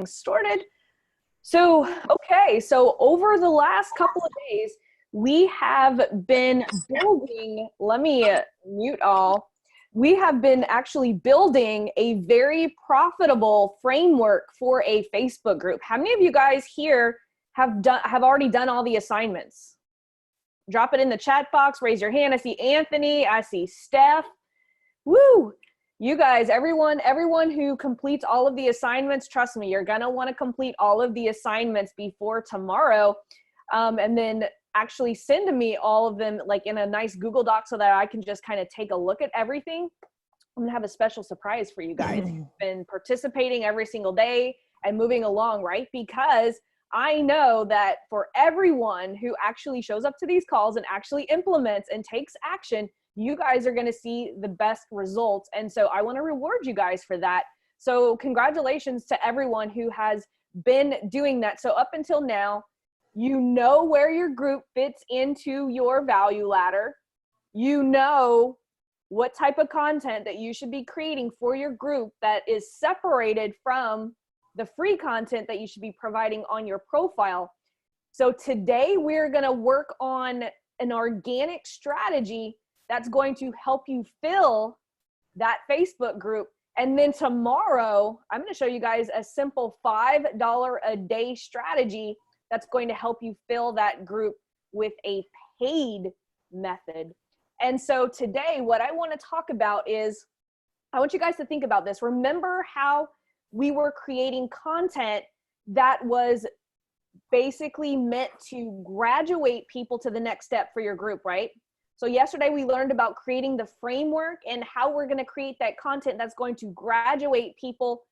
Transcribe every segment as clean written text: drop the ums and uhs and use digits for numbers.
Started. So over the last couple of days, we have been building, let me mute all. We have been actually building a very profitable framework for a Facebook group. How many of you guys here have already done all the assignments? Drop it in the chat box, raise your hand. I see Anthony, I see Steph. Woo! You guys, everyone who completes all of the assignments, trust me, you're gonna wanna complete all of the assignments before tomorrow, and then actually send to me all of them like in a nice Google Doc so that I can just kind of take a look at everything. I'm gonna have a special surprise for you guys. You've been participating every single day and moving along, right? Because I know that for everyone who actually shows up to these calls and actually implements and takes action, you guys are going to see the best results. And so I want to reward you guys for that. So congratulations to everyone who has been doing that. So up until now, you know where your group fits into your value ladder. You know what type of content that you should be creating for your group that is separated from the free content that you should be providing on your profile. So today we're going to work on an organic strategy that's going to help you fill that Facebook group. And then tomorrow, I'm going to show you guys a simple $5 a day strategy that's going to help you fill that group with a paid method. And so today, what I want to talk about is, I want you guys to think about this. Remember how we were creating content that was basically meant to graduate people to the next step for your group, right? So yesterday we learned about creating the framework and how we're going to create that content that's going to graduate people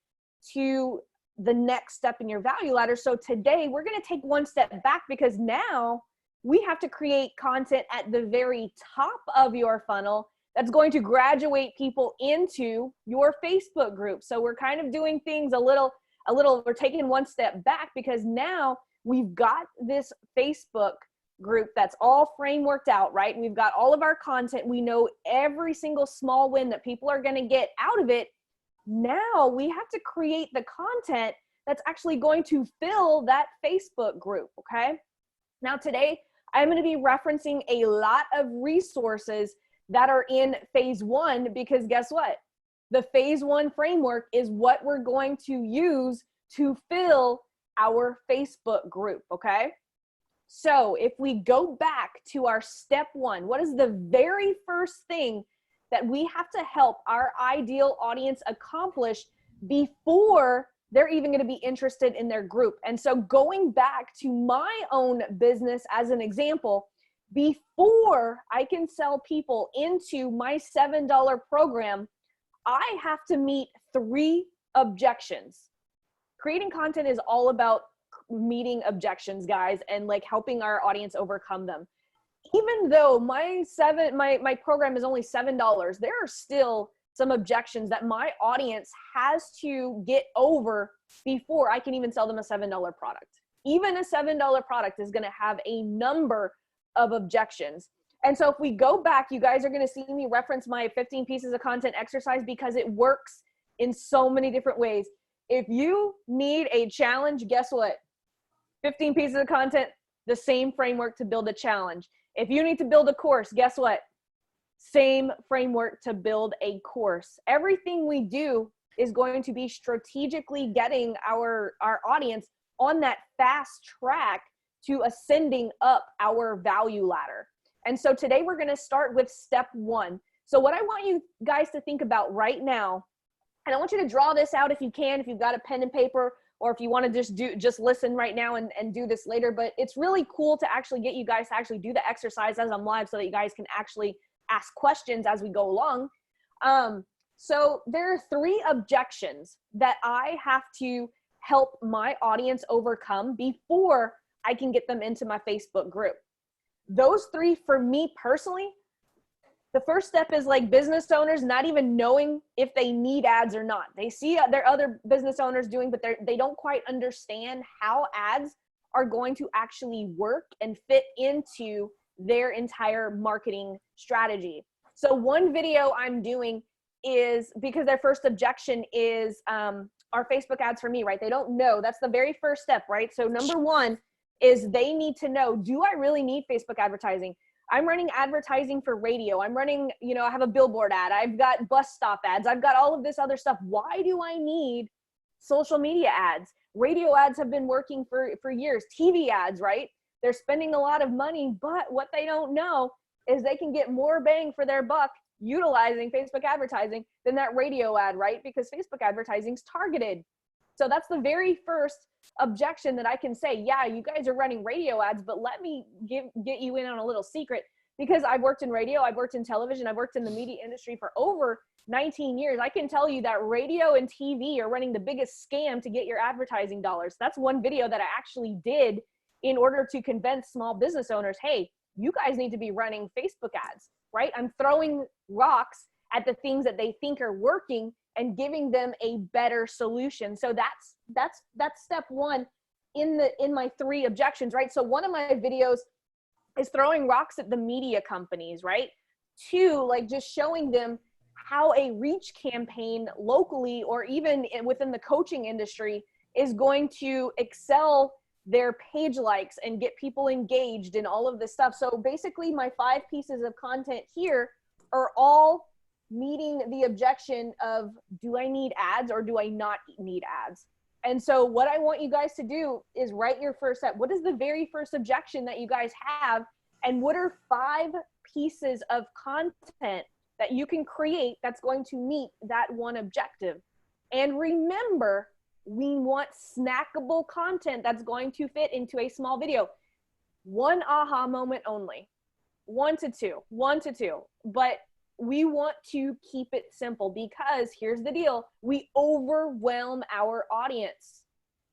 to the next step in your value ladder. So today we're going to take one step back, because now we have to create content at the very top of your funnel that's going to graduate people into your Facebook group. So we're kind of doing things we're taking one step back, because now we've got this Facebook group that's all frameworked out, right? We've got all of our content. We know every single small win that people are going to get out of it. Now we have to create the content that's actually going to fill that Facebook group, okay? Now today, I'm going to be referencing a lot of resources that are in phase one, because guess what? The phase one framework is what we're going to use to fill our Facebook group, okay? So if we go back to our step one, what is the very first thing that we have to help our ideal audience accomplish before they're even going to be interested in their group? And so going back to my own business as an example, before I can sell people into my $7 program, I have to meet 3 objections. Creating content is all about meeting objections, guys, and like helping our audience overcome them. Even though my program is only $7, there are still some objections that my audience has to get over before I can even sell them a $7 product. Even a $7 product is going to have a number of objections. And so if we go back, you guys are going to see me reference my 15 pieces of content exercise, because it works in so many different ways. If you need a challenge, guess what? 15 pieces of content, the same framework to build a challenge. If you need to build a course, guess what? Same framework to build a course. Everything we do is going to be strategically getting our audience on that fast track to ascending up our value ladder. And so today we're going to start with step one. So what I want you guys to think about right now, and I want you to draw this out if you can, if you've got a pen and paper, or if you want to just listen right now and do this later. But it's really cool to actually get you guys to actually do the exercise as I'm live, so that you guys can actually ask questions as we go along. So there are 3 objections that I have to help my audience overcome before I can get them into my Facebook group. Those 3, for me personally, the first step is like business owners not even knowing if they need ads or not. They see their other business owners doing, but they don't quite understand how ads are going to actually work and fit into their entire marketing strategy. So one video I'm doing is, because their first objection is, are Facebook ads for me, right? They don't know. That's the very first step, right? So number one is they need to know, do I really need Facebook advertising? I'm running advertising for radio. I'm running, I have a billboard ad. I've got bus stop ads. I've got all of this other stuff. Why do I need social media ads? Radio ads have been working for years. TV ads, right? They're spending a lot of money, but what they don't know is they can get more bang for their buck utilizing Facebook advertising than that radio ad, right? Because Facebook advertising is targeted. So that's the very first objection that I can say, yeah, you guys are running radio ads, but let me get you in on a little secret, because I've worked in radio, I've worked in television, I've worked in the media industry for over 19 years. I can tell you that radio and TV are running the biggest scam to get your advertising dollars. That's one video that I actually did in order to convince small business owners, hey, you guys need to be running Facebook ads, right? I'm throwing rocks at the things that they think are working and giving them a better solution. So that's step one in my 3 objections, right? So one of my videos is throwing rocks at the media companies, right? 2, like just showing them how a reach campaign locally or even within the coaching industry is going to excel their page likes and get people engaged and all of this stuff. So basically my 5 pieces of content here are all meeting the objection of, do I need ads or do I not need ads? And so what I want you guys to do is write your first step. What is the very first objection that you guys have? And what are 5 pieces of content that you can create that's going to meet that one objective? And remember, we want snackable content that's going to fit into a small video. 1 aha moment only, 1 to 2, 1 to 2. But we want to keep it simple, because here's the deal. We overwhelm our audience.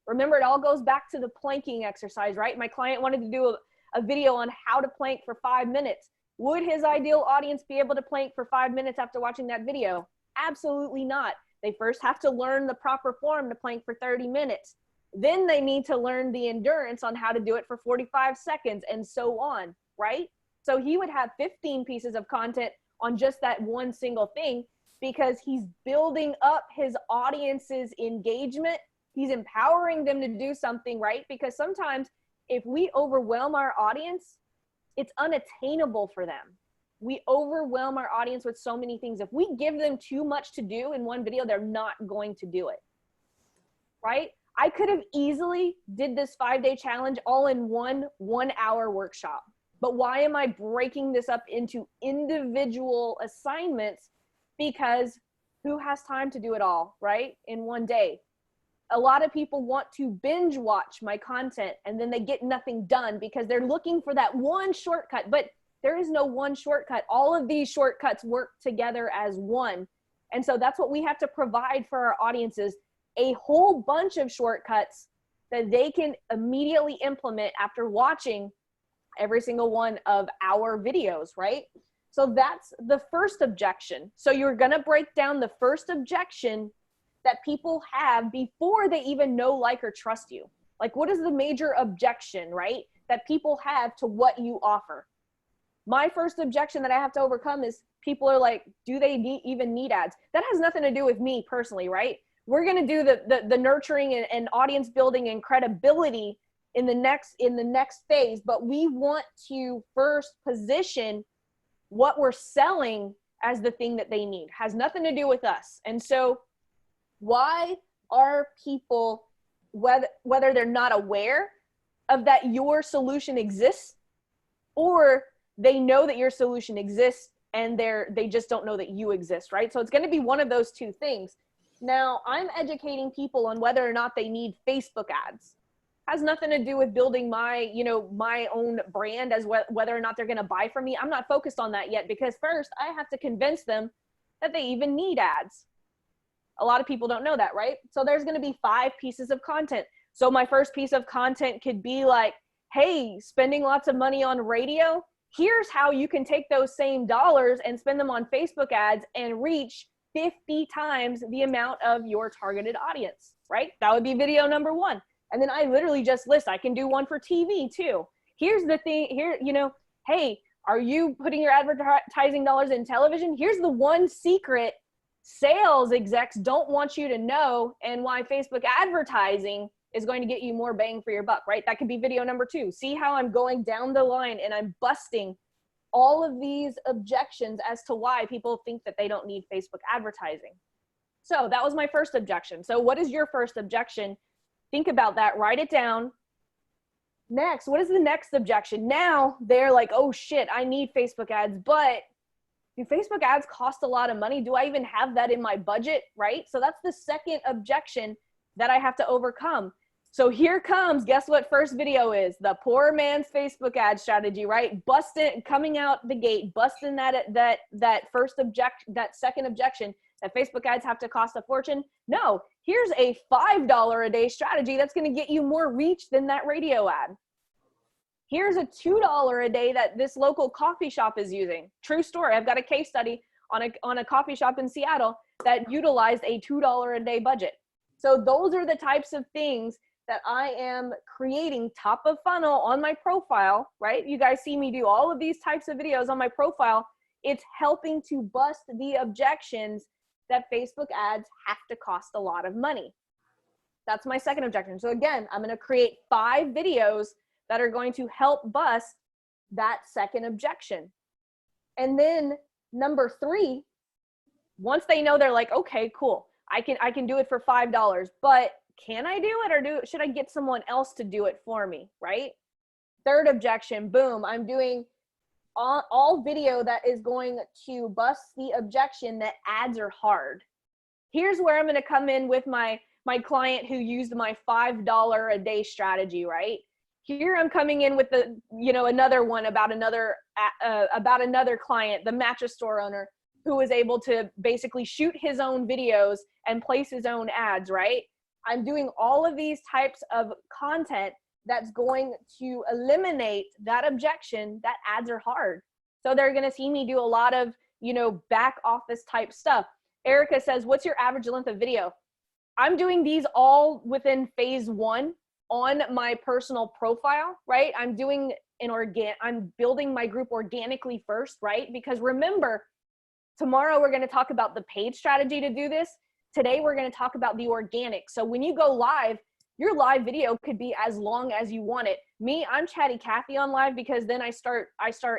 Remember, it all goes back to the planking exercise, right? My client wanted to do a video on how to plank for 5 minutes. Would his ideal audience be able to plank for 5 minutes after watching that video? Absolutely not. They first have to learn the proper form to plank for 30 minutes. Then they need to learn the endurance on how to do it for 45 seconds and so on, right? So he would have 15 pieces of content on just that one single thing, because he's building up his audience's engagement. He's empowering them to do something, right? Because sometimes if we overwhelm our audience, it's unattainable for them. We overwhelm our audience with so many things. If we give them too much to do in one video, they're not going to do it, right? I could have easily did this 5-day challenge all in one 1-hour workshop. But why am I breaking this up into individual assignments? Because who has time to do it all, right? In one day. A lot of people want to binge watch my content and then they get nothing done because they're looking for that one shortcut. But there is no one shortcut. All of these shortcuts work together as one. And so that's what we have to provide for our audiences, a whole bunch of shortcuts that they can immediately implement after watching every single one of our videos, right? So that's the first objection. So you're gonna break down the first objection that people have before they even know, like, or trust you. Like, what is the major objection, right, that people have to what you offer? My first objection that I have to overcome is people are like, do they even need ads? That has nothing to do with me personally, right? We're gonna do the nurturing and audience building and credibility in the next phase, but we want to first position what we're selling as the thing that they need. Has nothing to do with us. And so why are people, whether they're not aware of that your solution exists, or they know that your solution exists and they just don't know that you exist, right? So it's going to be one of those two things. Now, I'm educating people on whether or not they need Facebook ads. Has nothing to do with building my, my own brand as whether or not they're going to buy from me. I'm not focused on that yet, because first I have to convince them that they even need ads. A lot of people don't know that, right? So there's going to be 5 pieces of content. So my first piece of content could be like, hey, spending lots of money on radio. Here's how you can take those same dollars and spend them on Facebook ads and reach 50 times the amount of your targeted audience, right? That would be video number 1. And then I literally just list, I can do one for TV too. Here's the thing here, hey, are you putting your advertising dollars in television? Here's the one secret sales execs don't want you to know, and why Facebook advertising is going to get you more bang for your buck, right? That could be video number 2. See how I'm going down the line and I'm busting all of these objections as to why people think that they don't need Facebook advertising. So that was my first objection. So what is your first objection? Think about that, write it down. Next, what is the next objection? Now they're like, oh shit, I need Facebook ads, but do Facebook ads cost a lot of money? Do I even have that in my budget, right? So that's the second objection that I have to overcome. So here comes, guess what first video is? The poor man's Facebook ad strategy, right? Busting, coming out the gate, busting that second objection that Facebook ads have to cost a fortune. No, here's a $5 a day strategy that's going to get you more reach than that radio ad. Here's a $2 a day that this local coffee shop is using. True story. I've got a case study on a coffee shop in Seattle that utilized a $2 a day budget. So those are the types of things that I am creating top of funnel on my profile, right? You guys see me do all of these types of videos on my profile. It's helping to bust the objections that Facebook ads have to cost a lot of money. That's my second objection. So again, I'm going to create 5 videos that are going to help bust that second objection. And then number 3, once they know, they're like, okay, cool. I can do it for $5, but can I do it, or should I get someone else to do it for me, right? Third objection, boom, I'm doing all video that is going to bust the objection that ads are hard. Here's where I'm going to come in with my client who used my $5 a day strategy, right? Here I'm coming in with the, another one about another client, the mattress store owner, who was able to basically shoot his own videos and place his own ads, right? I'm doing all of these types of content that's going to eliminate that objection that ads are hard. So they're going to see me do a lot of, back office type stuff. Erica says, what's your average length of video? I'm doing these all within phase 1 on my personal profile, right? I'm building my group organically first, right? Because remember, tomorrow we're going to talk about the paid strategy to do this. Today we're going to talk about the organic. So when you go live, your live video could be as long as you want it. Me, I'm Chatty Cathy on live because then I start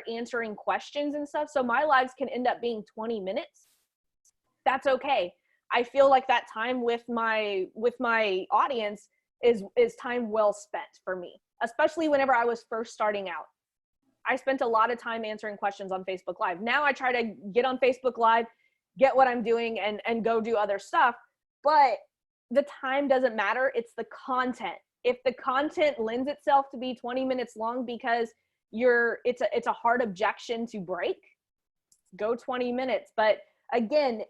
answering questions and stuff. So my lives can end up being 20 minutes. That's okay. I feel like that time with my audience is time well spent for me, especially whenever I was first starting out. I spent a lot of time answering questions on Facebook Live. Now I try to get on Facebook Live, get what I'm doing, and go do other stuff. But the time doesn't matter. It's the content. If the content lends itself to be 20 minutes long because it's a hard objection to break, go 20 minutes. But again,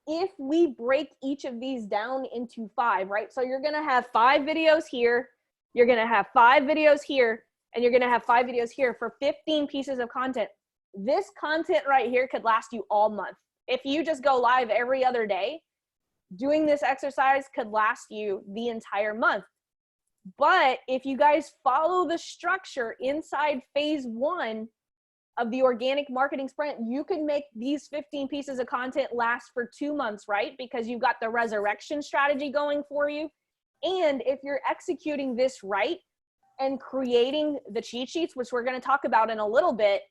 if we break each of these down into 5, right? So you're going to have 5 videos here. You're going to have 5 videos here. And you're going to have 5 videos here for 15 pieces of content. This content right here could last you all month. If you just go live every other day, doing this exercise could last you the entire month. But if you guys follow the structure inside phase 1 of the organic marketing sprint, you can make these 15 pieces of content last for 2 months, right? Because you've got the resurrection strategy going for you. And if you're executing this right and creating the cheat sheets, which we're going to talk about in a little bit,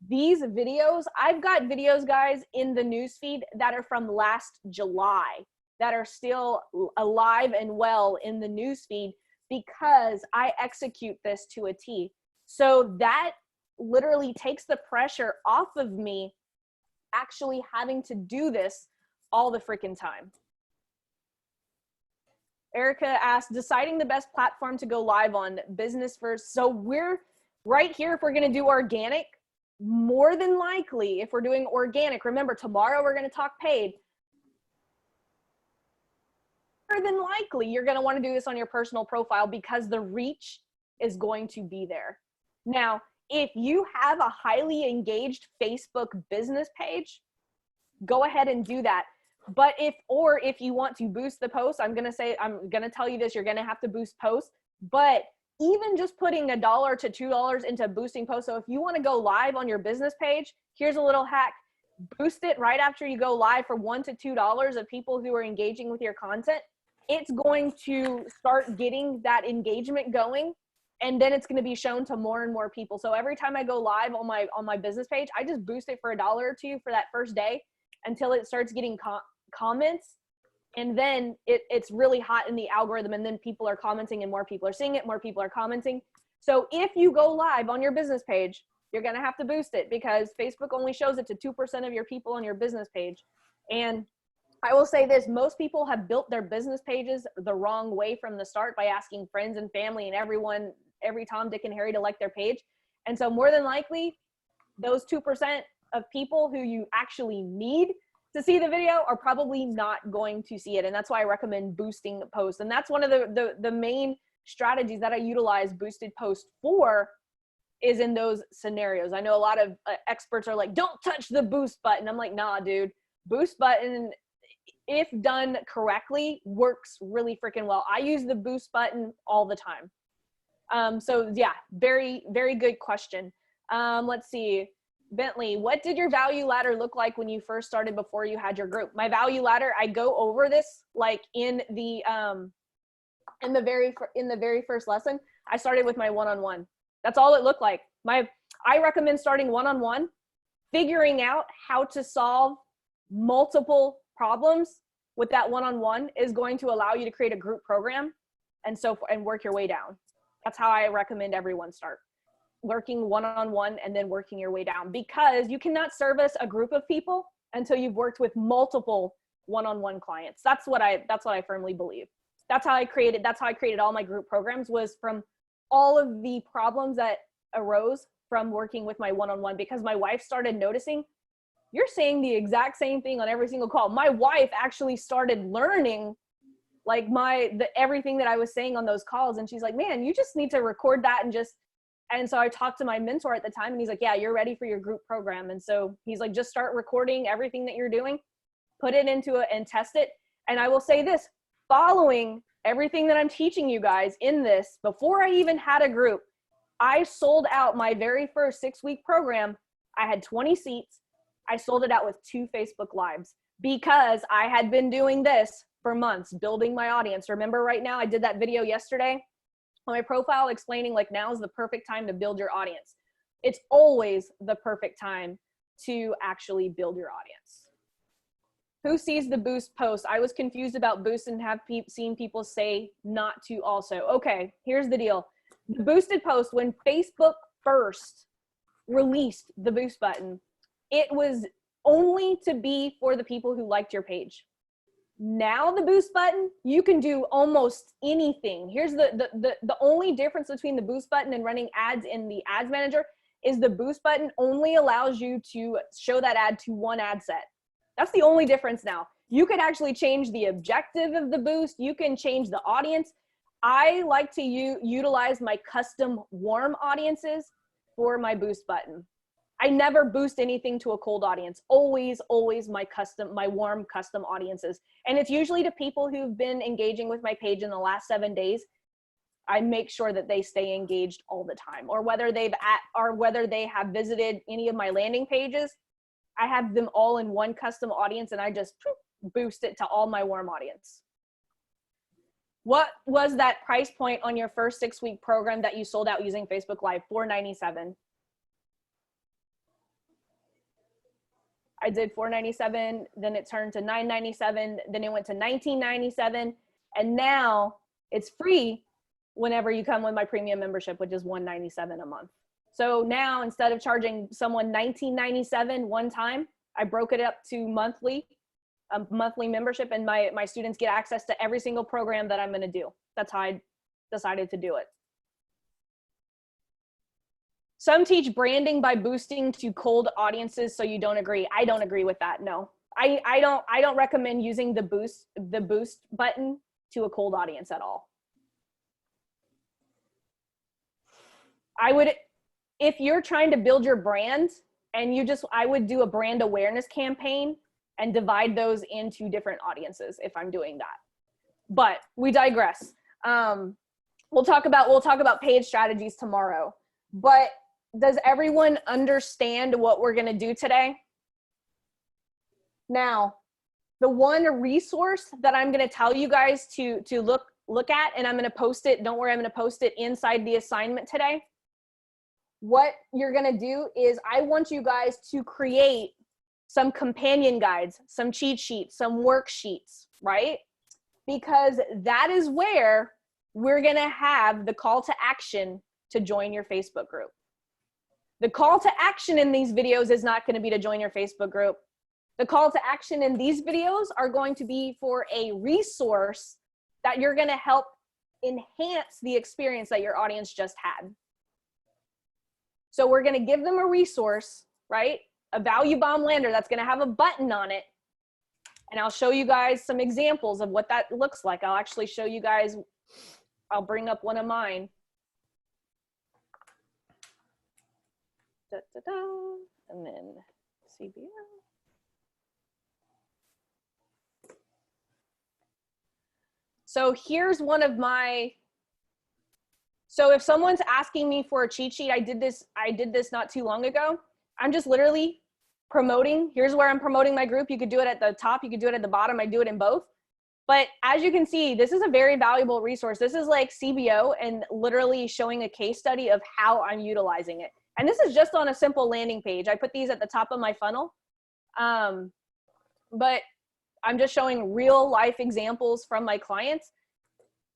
these videos, I've got videos, guys, in the newsfeed that are from last July that are still alive and well in the newsfeed because I execute this to a T. So that literally takes the pressure off of me actually having to do this all the freaking time. Erica asked, deciding the best platform to go live on, business first. So we're right here. If we're going to do organic, more than likely, if we're doing organic, remember tomorrow we're going to talk paid. More than likely, you're going to want to do this on your personal profile because the reach is going to be there. Now, if you have a highly engaged Facebook business page, go ahead and do that. But if you want to boost the post, I'm going to tell you this, you're going to have to boost posts, but even just putting $1 to $2 into boosting posts. So if you want to go live on your business page, here's a little hack. boost it right after you go live for $1 to $2 of people who are engaging with your content. It's going to start getting that engagement going, and then it's going to be shown to more and more people. So every time I go live on my business page, I just boost it for $1 or $2 for that first day until it starts getting comments. And then it's really hot in the algorithm, and then people are commenting and more people are seeing it, more people are commenting. So if you go live on your business page, you're going to have to boost it because Facebook only shows it to 2% of your people on your business page. And I will say this, most people have built their business pages the wrong way from the start by asking friends and family and everyone, every Tom, Dick, and Harry to like their page. And so more than likely, those 2% of people who you actually need to see the video are probably not going to see it. And that's why I recommend boosting posts. And that's one of the main strategies that I utilize boosted posts for, is in those scenarios. I know a lot of experts are like, don't touch the boost button. I'm like, nah, dude, boost button, if done correctly, works really freaking well. I use the boost button all the time. So yeah, very, very good question. Let's see. Bentley, what did your value ladder look like when you first started before you had your group? My value ladder, I go over this like in the very first lesson. I started with my one-on-one. That's all it looked like. I recommend starting one-on-one, figuring out how to solve multiple problems with that one-on-one is going to allow you to create a group program and work your way down. That's how I recommend everyone start. Working one-on-one and then working your way down, because you cannot service a group of people until you've worked with multiple one-on-one clients. That's what I firmly believe. That's how I created all my group programs, was from all of the problems that arose from working with my one-on-one, because my wife started noticing, you're saying the exact same thing on every single call. My wife actually started learning like everything that I was saying on those calls. And she's like, man, you just need to record that and so I talked to my mentor at the time, and he's like, yeah, you're ready for your group program. And so he's like, just start recording everything that you're doing, put it into it and test it. And I will say this, following everything that I'm teaching you guys in this, before I even had a group, I sold out my very first 6-week program. I had 20 seats. I sold it out with 2 Facebook Lives because I had been doing this for months, building my audience. Remember right now, I did that video yesterday on my profile explaining like now is the perfect time to build your audience. It's always the perfect time to actually build your audience. Who sees the boost post? I was confused about boost and have seen people say not to also. Okay, here's the deal. The boosted post, when Facebook first released the boost button, it was only to be for the people who liked your page. Now the boost button, you can do almost anything. Here's the only difference between the boost button and running ads in the ads manager is the boost button only allows you to show that ad to one ad set. That's the only difference now. You could actually change the objective of the boost. You can change the audience. I like to utilize my custom warm audiences for my boost button. I never boost anything to a cold audience. Always my warm custom audiences. And it's usually to people who've been engaging with my page in the last 7 days. I make sure that they stay engaged all the time, or whether they have visited any of my landing pages, I have them all in one custom audience, and I just boost it to all my warm audience. What was that price point on your first 6-week program that you sold out using Facebook Live? $497. I did $497, then it turned to $997, then it went to $1997, and now it's free whenever you come with my premium membership, which is $197 a month. So now instead of charging someone $1997 one time, I broke it up to a monthly membership, and my students get access to every single program that I'm gonna do. That's how I decided to do it. Some teach branding by boosting to cold audiences, so you don't agree. I don't agree with that, no. I don't recommend using the boost button to a cold audience at all. If you're trying to build your brand, and I would do a brand awareness campaign and divide those into different audiences if I'm doing that. But we digress. We'll talk about paid strategies tomorrow. But does everyone understand what we're gonna do today? Now, the one resource that I'm going to tell you guys to look at, and I'm going to post it. Don't worry, I'm going to post it inside the assignment today. What you're going to do is I want you guys to create some companion guides, some cheat sheets, some worksheets, right? Because that is where we're going to have the call to action to join your Facebook group. The call to action in these videos is not going to be to join your Facebook group. The call to action in these videos are going to be for a resource that you're going to help enhance the experience that your audience just had. So we're going to give them a resource, right? A value bomb lander that's going to have a button on it. And I'll show you guys some examples of what that looks like. I'll actually show you guys, I'll bring up one of mine. Da, da, da, and then CBO. So here's one of my, so if someone's asking me for a cheat sheet, I did this not too long ago. I'm just literally promoting. Here's where I'm promoting my group. You could do it at the top. You could do it at the bottom. I do it in both. But as you can see, this is a very valuable resource. This is like CBO and literally showing a case study of how I'm utilizing it. And this is just on a simple landing page. I put these at the top of my funnel. But I'm just showing real life examples from my clients.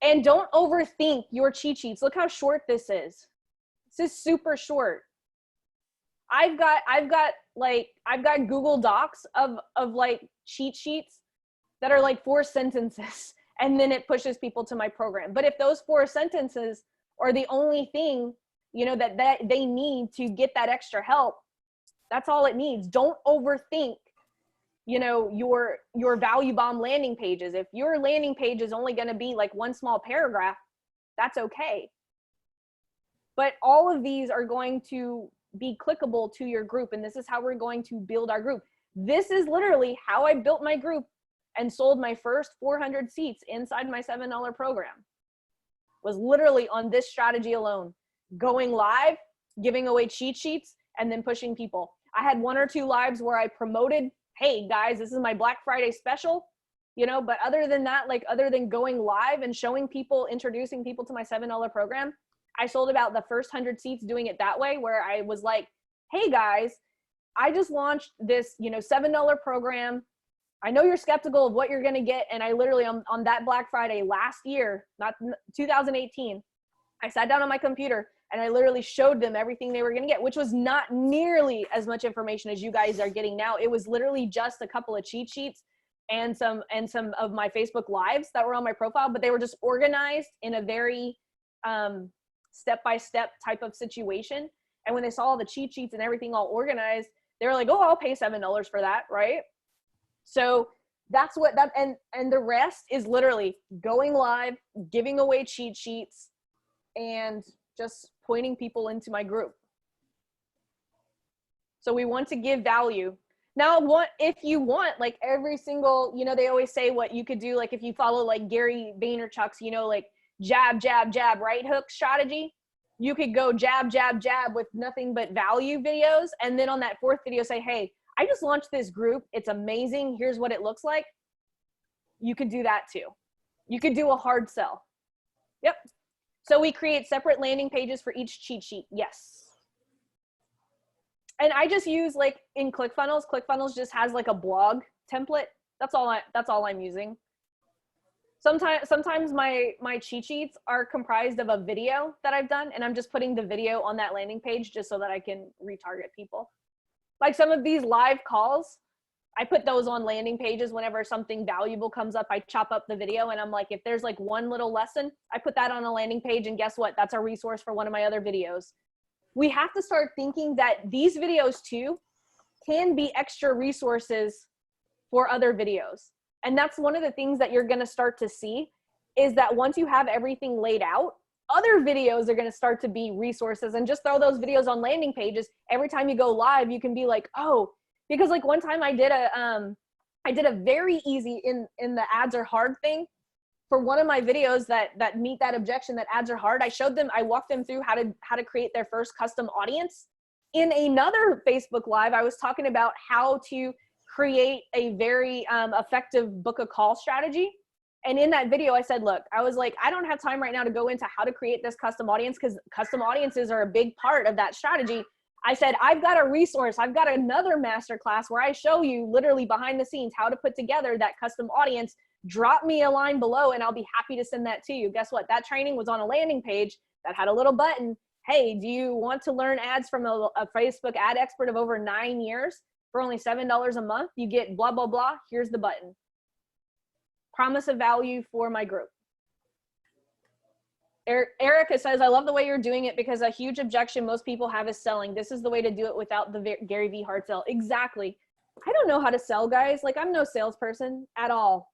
And don't overthink your cheat sheets. Look how short this is. This is super short. I've got Google Docs of like cheat sheets that are like 4 sentences, and then it pushes people to my program. But if those 4 sentences are the only thing, you know, that they need to get that extra help, that's all it needs. Don't overthink, you know, your value bomb landing pages. If your landing page is only going to be like 1 small paragraph, that's okay. But all of these are going to be clickable to your group. And this is how we're going to build our group. This is literally how I built my group and sold my first 400 seats inside my $7 program. Was literally on this strategy alone. Going live, giving away cheat sheets, and then pushing people. I had 1 or 2 lives where I promoted, hey guys, this is my Black Friday special, you know, but other than that, like other than going live and showing people, introducing people to my $7 program, I sold about the first 100 seats doing it that way, where I was like, hey guys, I just launched this, you know, $7 program. I know you're skeptical of what you're going to get. And I literally on that Black Friday last year, not 2018, I sat down on my computer and I literally showed them everything they were going to get, which was not nearly as much information as you guys are getting now. It was literally just a couple of cheat sheets and some of my Facebook lives that were on my profile, but they were just organized in a very step-by-step type of situation. And when they saw all the cheat sheets and everything all organized, they were like, oh, I'll pay $7 for that, right? So that's what that, and the rest is literally going live, giving away cheat sheets, and just pointing people into my group. So we want to give value. Now, if you want, like every single, you know, they always say what you could do, like if you follow like Gary Vaynerchuk's, you know, like jab, jab, jab, right hook strategy, you could go jab, jab, jab with nothing but value videos. And then on that 4th video say, hey, I just launched this group. It's amazing. Here's what it looks like. You could do that too. You could do a hard sell. Yep. So we create separate landing pages for each cheat sheet. Yes. And I just use like in ClickFunnels. ClickFunnels just has like a blog template. That's all I'm using. Sometimes my cheat sheets are comprised of a video that I've done, and I'm just putting the video on that landing page just so that I can retarget people. Like some of these live calls, I put those on landing pages whenever something valuable comes up. I chop up the video and I'm like, if there's like one little lesson, I put that on a landing page, and guess what? That's a resource for one of my other videos. We have to start thinking that these videos too can be extra resources for other videos. And that's one of the things that you're going to start to see, is that once you have everything laid out, other videos are going to start to be resources, and just throw those videos on landing pages. Every time you go live, you can be like, oh, because like one time I did a very easy in the ads are hard thing for one of my videos that meet that objection that ads are hard. I walked them through how to create their first custom audience. In another Facebook Live, I was talking about how to create a very effective book a call strategy. And in that video, I said, look, I was like, I don't have time right now to go into how to create this custom audience, because custom audiences are a big part of that strategy. I said, I've got a resource. I've got another masterclass where I show you literally behind the scenes how to put together that custom audience. Drop me a line below and I'll be happy to send that to you. Guess what? That training was on a landing page that had a little button. Hey, do you want to learn ads from a Facebook ad expert of over 9 years for only $7 a month? You get blah, blah, blah. Here's the button. Promise of value for my group. Erica says, I love the way you're doing it, because a huge objection most people have is selling. This is the way to do it without the Gary V hard sell. Exactly. I don't know how to sell, guys. Like, I'm no salesperson at all.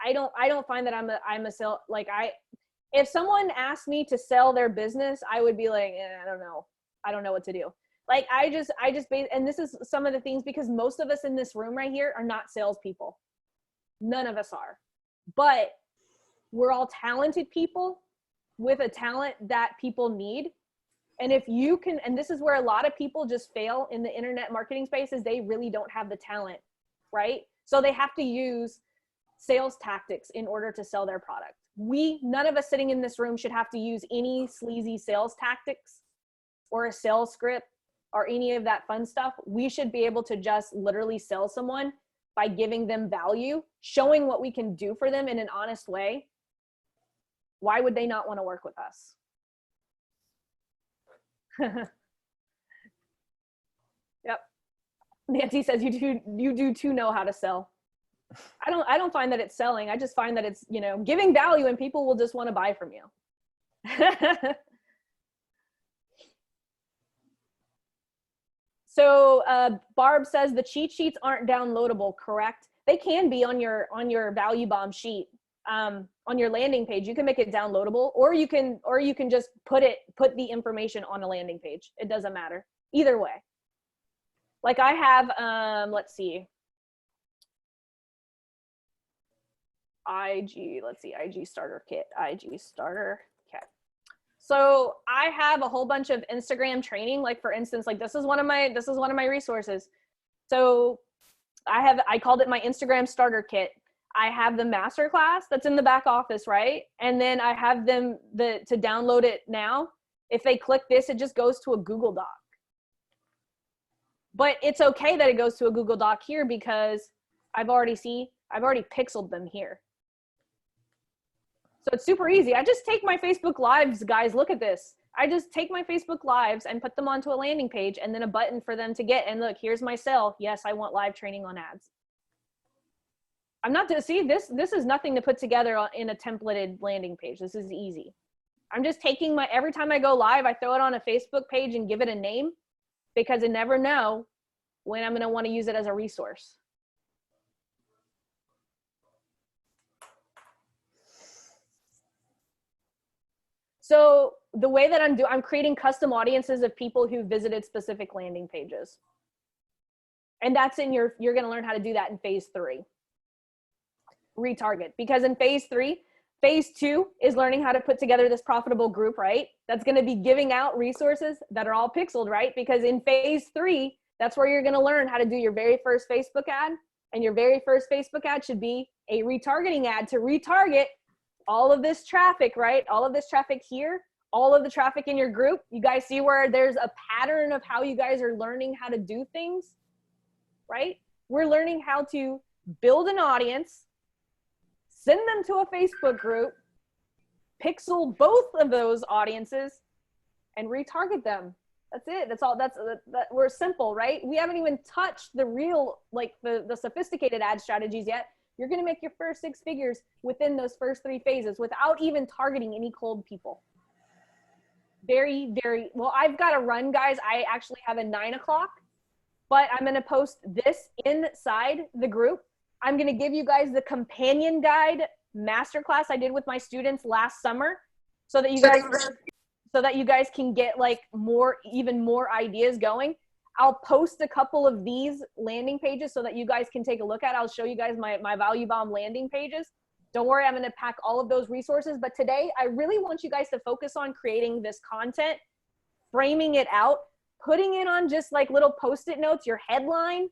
I don't find that I'm a sale. Like, if someone asked me to sell their business, I would be like, I don't know. I don't know what to do. Like, and this is some of the things, because most of us in this room right here are not salespeople. None of us are, but we're all talented people with a talent that people need. And if you can, and this is where a lot of people just fail in the internet marketing space, is they really don't have the talent, right? So they have to use sales tactics in order to sell their product. None of us sitting in this room should have to use any sleazy sales tactics or a sales script or any of that fun stuff. We should be able to just literally sell someone by giving them value, showing what we can do for them in an honest way. Why would they not want to work with us? Yep. Nancy says you do too know how to sell. I don't find that it's selling. I just find that it's, giving value, and people will just want to buy from you. So Barb says the cheat sheets aren't downloadable, correct? They can be on your value bomb sheet. On your landing page, you can make it downloadable, or you can just put the information on a landing page. It doesn't matter. Either way. Like I have, let's see. IG starter kit, IG starter kit. So I have a whole bunch of Instagram training. Like for instance, like this is one of my resources. So I called it my Instagram starter kit. I have the masterclass that's in the back office, right? And then I have them to download it now. If they click this, it just goes to a Google Doc. But it's okay that it goes to a Google Doc here, because I've already pixeled them here. So it's super easy. I just take my Facebook Lives, guys, look at this. I just take my Facebook Lives and put them onto a landing page, and then a button for them to get, and look, here's my sale. Yes, I want live training on ads. I'm not to see this is nothing to put together in a templated landing page. This is easy. I'm just taking every time I go live, I throw it on a Facebook page and give it a name, because I never know when I'm going to want to use it as a resource. So the way that I'm creating custom audiences of people who visited specific landing pages. And that's you're going to learn how to do that in phase 3. Retarget, because in phase 2 is learning how to put together this profitable group, right? That's going to be giving out resources that are all pixeled, right? Because in phase 3, that's where you're going to learn how to do your very first Facebook ad. And your very first Facebook ad should be a retargeting ad to retarget all of this traffic, right? All of this traffic here, all of the traffic in your group. You guys see where there's a pattern of how you guys are learning how to do things, right? We're learning how to build an audience, send them to a Facebook group, pixel both of those audiences, and retarget them. That's it. That's all. We're simple, right? We haven't even touched the real, like the sophisticated ad strategies yet. You're going to make your first 6 figures within those first 3 phases without even targeting any cold people. Very, very well. I've got to run, guys. I actually have a 9 o'clock, but I'm going to post this inside the group. I'm going to give you guys the companion guide masterclass I did with my students last summer, so that you guys can get like even more ideas going. I'll post a couple of these landing pages so that you guys can take a look at. I'll show you guys my value bomb landing pages. Don't worry, I'm going to pack all of those resources. But today, I really want you guys to focus on creating this content, framing it out, putting it on just like little Post-it notes, your headline,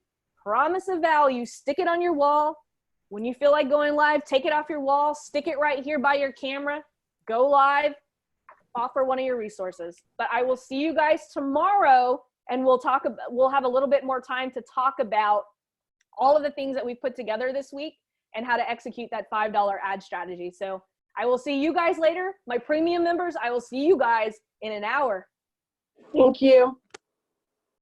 promise of value. Stick it on your wall. When you feel like going live, take it off your wall, stick it right here by your camera, go live, offer one of your resources. But I will see you guys tomorrow, and we'll have a little bit more time to talk about all of the things that we've put together this week and how to execute that $5 ad strategy. So I will see you guys later. My premium members, I will see you guys in an hour. Thank you.